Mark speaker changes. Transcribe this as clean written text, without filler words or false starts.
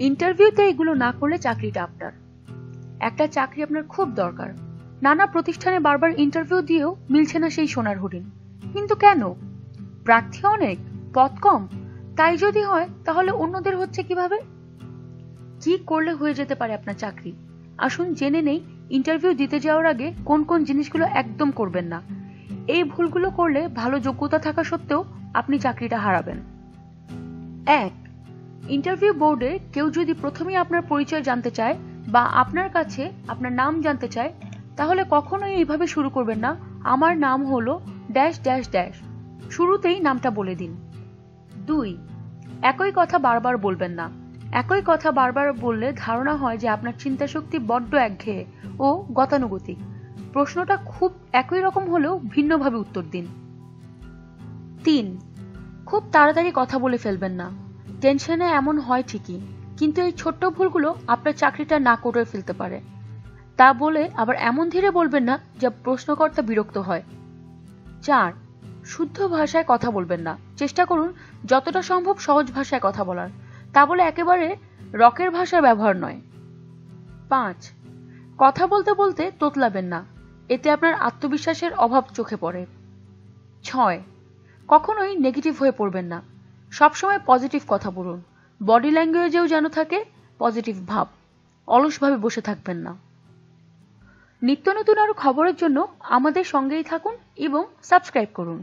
Speaker 1: ইন্টারভিউতে এগুলো না করলে চাকরিটা আপনার। একটা চাকরি আপনার খুব দরকার। নানা প্রতিষ্ঠানে বারবার ইন্টারভিউ দিয়েও মিলছে না সেই সোনার হরিণ। কিন্তু কেন? প্রার্থী অনেক, পদ কম। তাই যদি হয় তাহলে অন্যদের হচ্ছে কিভাবে? কি করলে হয়ে যেতে পারে আপনার চাকরি? আসুন জেনে নেই ইন্টারভিউ দিতে যাওয়ার আগে কোন কোন জিনিসগুলো একদম করবেন না। এই ভুলগুলো করলে ভালো যোগ্যতা থাকা সত্ত্বেও আপনি চাকরিটা হারাবেন। 1. ইন্টারভিউ বোর্ডে কেউ যদি প্রথমেই আপনার পরিচয় জানতে চায় বা আপনার কাছে আপনার নাম জানতে চায়, তাহলে কখনোই এইভাবে শুরু করবেন না, আমার নাম হলো ড্যাশ ড্যাশ ড্যাশ। শুরুতেই নামটা বলে দিন। 2. একই কথা বারবার বলবেন না। একই কথা বারবার বললে ধারণা হয় যে আপনার চিন্তাশক্তি বড্ড একঘেয়ে ও গতানুগতিক। প্রশ্নটা খুব একই রকম হলেও ভিন্নভাবে উত্তর দিন। 3. খুব তাড়াতাড়ি কথা বলে ফেলবেন না। টেনশনে এমন হয় ঠিকই, কিন্তু এই ছোট্ট ভুলগুলো আপনার চাকরিটা না করে ফেলতে পারে। তা বলে আবার এমন ধীরে বলবেন না যা প্রশ্নকর্তা বিরক্ত হয়। 4. শুদ্ধ ভাষায় কথা বলবেন না। চেষ্টা করুন যতটা সম্ভব সহজ ভাষায় কথা বলার, তা বলে একেবারে রকের ভাষার ব্যবহার নয়। 5. কথা বলতে বলতে তোতলাবেন না, এতে আপনার আত্মবিশ্বাসের অভাব চোখে পড়ে। 6. কখনোই নেগেটিভ হয়ে পড়বেন না, সবসময় পজিটিভ কথা বলুন। বডি ল্যাঙ্গুয়েজেও যেন থাকে পজিটিভ ভাব। অলসভাবে বসে থাকবেন না। নিত্য নতুন আরো খবরের জন্য আমাদের সঙ্গেই থাকুন এবং সাবস্ক্রাইব করুন।